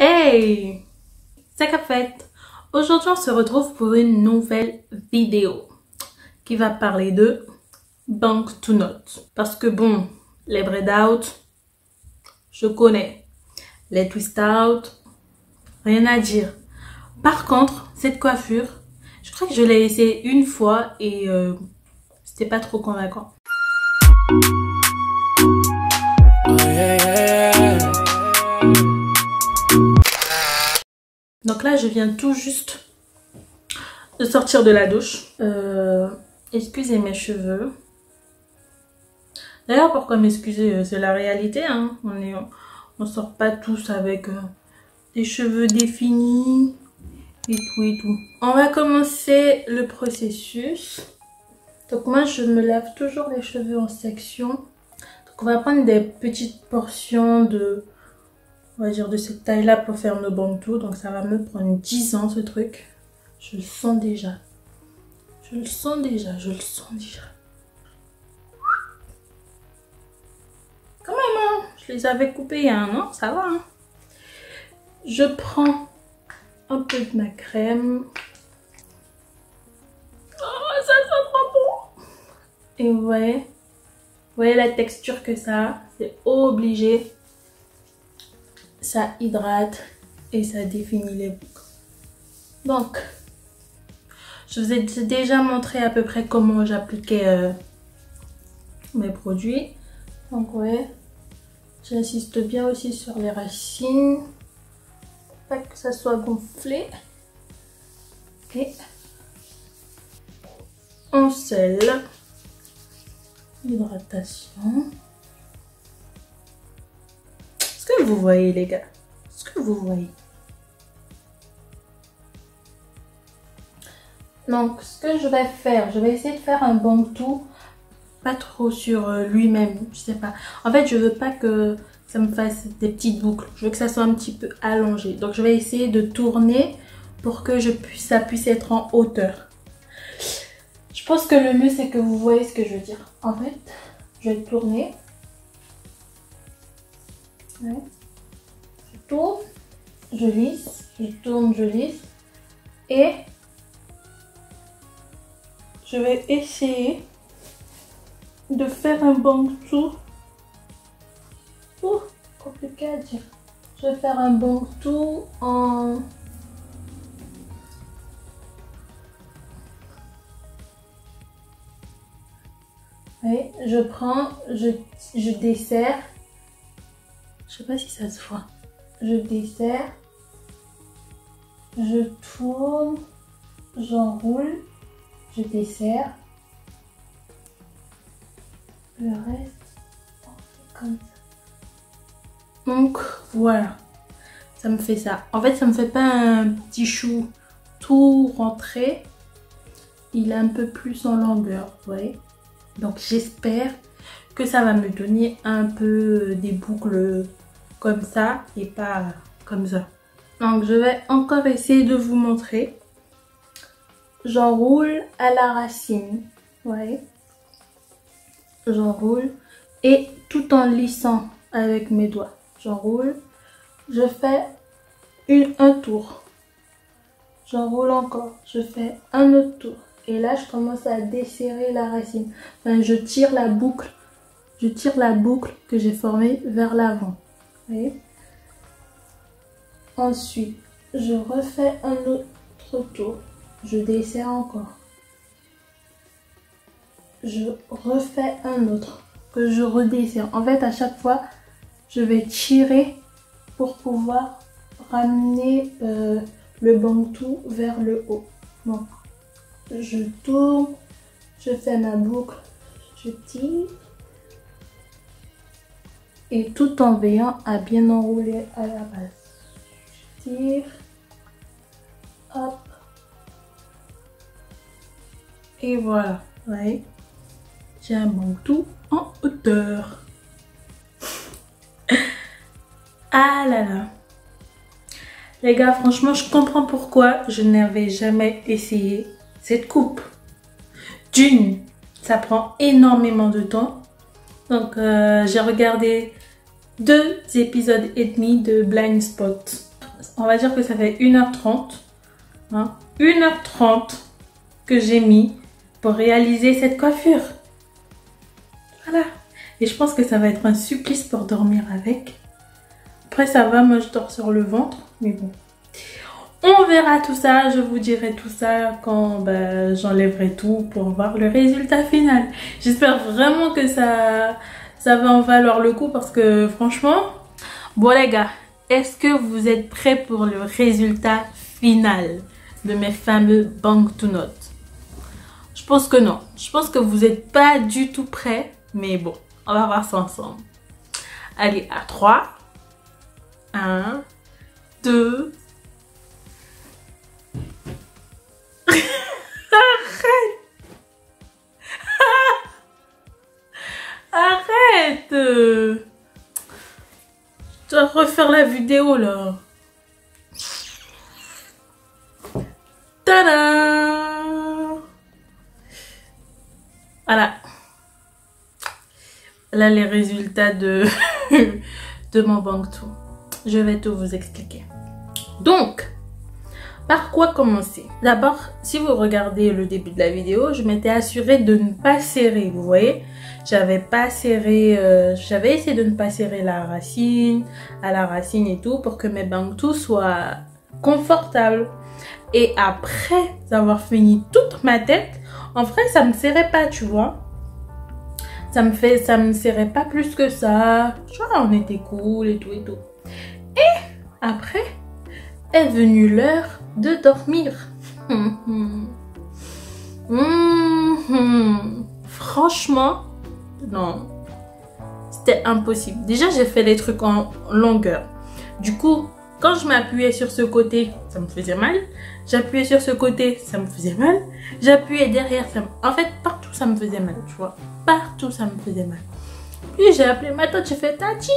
Hey, c'est qu'a fait. Aujourd'hui, on se retrouve pour une nouvelle vidéo qui va parler de bank to note. Parce que bon, les braid out, je connais. Les twist out, rien à dire. Par contre, cette coiffure, je crois que je l'ai essayé une fois et c'était pas trop convaincant. Donc là, je viens tout juste de sortir de la douche. Excusez mes cheveux. D'ailleurs, pourquoi m'excuser? C'est la réalité, hein. On sort pas tous avec des cheveux définis et tout et tout. On va commencer le processus. Donc moi, je me lave toujours les cheveux en section. Donc on va prendre des petites portions de... On va dire de cette taille là pour faire nos bank to. Donc ça va me prendre 10 ans ce truc. Je le sens déjà. Je le sens déjà. Quand même hein, je les avais coupés il y a un an, ça va hein. Je prends un peu de ma crème. Oh ça sent trop bon. Et vous voyez la texture que ça a. C'est obligé. Ça hydrate et ça définit les boucles. Donc, je vous ai déjà montré à peu près comment j'appliquais mes produits. Donc ouais, j'insiste bien aussi sur les racines. Pas que ça soit gonflé. Et on scelle. Hydratation. Est-ce que vous voyez les gars? Est-ce que vous voyez? Donc ce que je vais faire, je vais essayer de faire un bank to, pas trop sur lui-même, je sais pas. En fait je veux pas que ça me fasse des petites boucles, je veux que ça soit un petit peu allongé. Donc je vais essayer de tourner pour que ça puisse être en hauteur. Je pense que le mieux c'est que vous voyez ce que je veux dire. En fait, je vais tourner. Ouais. Je tourne, je lisse, je tourne, je lisse. Et je vais essayer de faire un bank to. Ouh, compliqué à dire. Je vais faire un bank to en... Oui, je prends, je desserre. Je sais pas si ça se voit. Je desserre. Je tourne. J'enroule. Je desserre. Le reste, on fait comme ça. Donc voilà. Ça me fait ça. En fait, ça me fait pas un petit chou tout rentré. Il est un peu plus en longueur, vous voyez. Donc j'espère que ça va me donner un peu des boucles comme ça et pas comme ça. Donc je vais encore essayer de vous montrer. J'enroule à la racine, vous voyez. J'enroule et tout en lissant avec mes doigts. J'enroule, je fais un tour. J'enroule encore, je fais un autre tour. Et là, je commence à desserrer la racine. Enfin, je tire la boucle que j'ai formée vers l'avant. Vous voyez? Ensuite, je refais un autre tour. Je desserre encore. Je refais un autre que je redesserre. En fait, à chaque fois, je vais tirer pour pouvoir ramener le bank to vers le haut. Donc, je tourne, je fais ma boucle, je tire. Et tout en veillant à bien enrouler à la base. Je tire. Hop. Et voilà. Vous voyez? J'ai un bank to en hauteur. Ah là là. Les gars, franchement, je comprends pourquoi je n'avais jamais essayé cette coupe. D'une, ça prend énormément de temps. Donc, j'ai regardé 2 épisodes et demi de Blind Spot. on va dire que ça fait 1h30. Hein, 1h30 que j'ai mis pour réaliser cette coiffure. Voilà. Et je pense que ça va être un supplice pour dormir avec. Après ça va, moi je dors sur le ventre. Mais bon. On verra tout ça, je vous dirai tout ça quand j'enlèverai tout pour voir le résultat final. J'espère vraiment que ça va en valoir le coup parce que franchement... Bon les gars, est-ce que vous êtes prêts pour le résultat final de mes fameux bank to notes? Je pense que non. Je pense que vous n'êtes pas du tout prêts. Mais bon, on va voir ça ensemble. Allez, à 3. 1, 2... Arrête! Arrête! Je dois refaire la vidéo là. Tada! Voilà. Là les résultats de mon bank to. Je vais tout vous expliquer. Donc, par quoi commencer? D'abord, si vous regardez le début de la vidéo, je m'étais assurée de ne pas serrer, vous voyez? J'avais pas serré, j'avais essayé de ne pas serrer à la racine et tout, pour que mes bank to soient confortables. Et après avoir fini toute ma tête, en vrai, ça me serrait pas, tu vois? Ça me serrait pas plus que ça. Tu vois, on était cool et tout et tout. Et après est venue l'heure de dormir. Franchement, non. C'était impossible. Déjà, j'ai fait les trucs en longueur. Du coup, quand je m'appuyais sur ce côté, ça me faisait mal. J'appuyais sur ce côté, ça me faisait mal. J'appuyais derrière, en fait, partout, ça me faisait mal, tu vois. Partout, ça me faisait mal. Puis, j'ai appelé ma tante, j'ai fait « Tati !»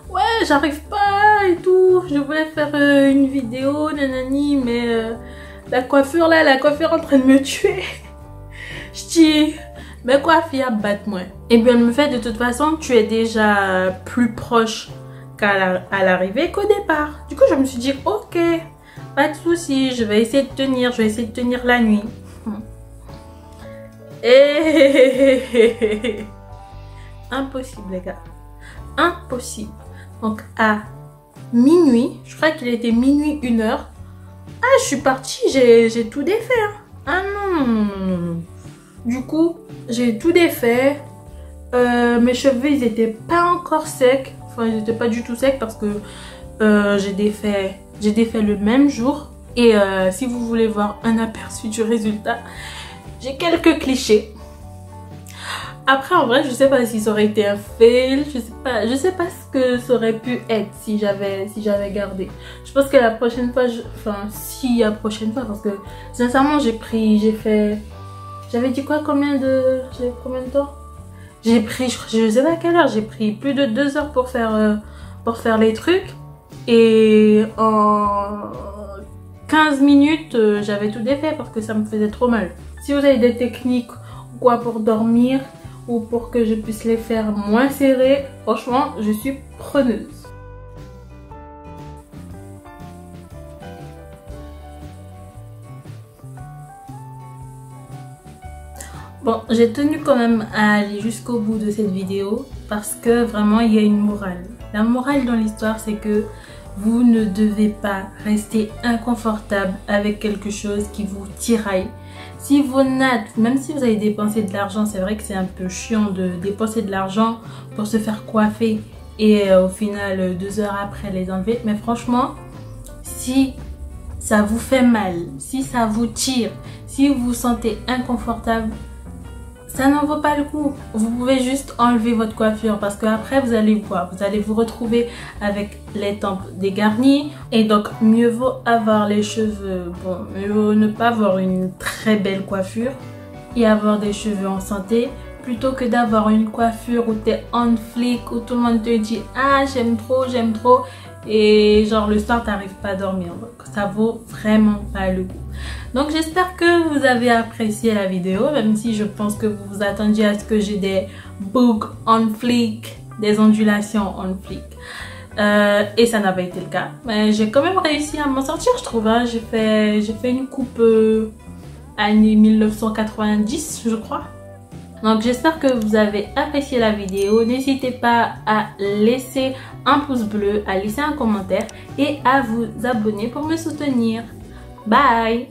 Ouais, j'arrive pas et tout. Je voulais faire une vidéo, nanani, mais la coiffure là, la coiffure en train de me tuer. Je dis, mais quoi, fille, batte moi. Et bien, elle me fait de toute façon, tu es déjà plus proche à l'arrivée qu'au départ. Du coup, je me suis dit, ok, pas de souci, je vais essayer de tenir la nuit. Et impossible, les gars. Impossible. Donc à minuit, je crois qu'il était minuit 1h. Ah, je suis partie, j'ai tout défait. Hein. Ah non. Du coup, j'ai tout défait. Mes cheveux, ils étaient pas encore secs. Enfin, ils étaient pas du tout secs parce que j'ai défait le même jour. Et si vous voulez voir un aperçu du résultat, j'ai quelques clichés. Après, en vrai, je sais pas si ça aurait été un fail. Je sais pas ce que ça aurait pu être si j'avais gardé. Je pense que la prochaine fois, la prochaine fois, parce que sincèrement, j'avais dit quoi, combien de temps? J'ai pris, je sais pas à quelle heure, j'ai pris plus de 2 heures pour faire les trucs. Et en 15 minutes, j'avais tout défait parce que ça me faisait trop mal. Si vous avez des techniques ou quoi pour dormir, ou pour que je puisse les faire moins serrés, franchement, je suis preneuse. Bon, j'ai tenu quand même à aller jusqu'au bout de cette vidéo parce que vraiment, il y a une morale. La morale dans l'histoire, c'est que vous ne devez pas rester inconfortable avec quelque chose qui vous tiraille. Si vos nattes, même si vous avez dépensé de l'argent, c'est vrai que c'est un peu chiant de dépenser de l'argent pour se faire coiffer et au final 2 heures après les enlever. Mais franchement, si ça vous fait mal, si ça vous tire, si vous vous sentez inconfortable, ça n'en vaut pas le coup. Vous pouvez juste enlever votre coiffure parce qu'après vous allez voir, vous allez vous retrouver avec les tempes dégarnies et donc mieux vaut avoir les cheveux, bon, mieux vaut ne pas avoir une très belle coiffure et avoir des cheveux en santé plutôt que d'avoir une coiffure où tu es on flic, où tout le monde te dit ah j'aime trop et genre le soir t'arrives pas à dormir. Donc ça vaut vraiment pas le coup. Donc j'espère que vous avez apprécié la vidéo, même si je pense que vous vous attendiez à ce que j'ai des boucles on flic, des ondulations on flic. Et ça n'a pas été le cas. Mais j'ai quand même réussi à m'en sortir, je trouve. Hein. J'ai fait une coupe année 1990, je crois. Donc j'espère que vous avez apprécié la vidéo. N'hésitez pas à laisser un pouce bleu, à laisser un commentaire et à vous abonner pour me soutenir. Bye!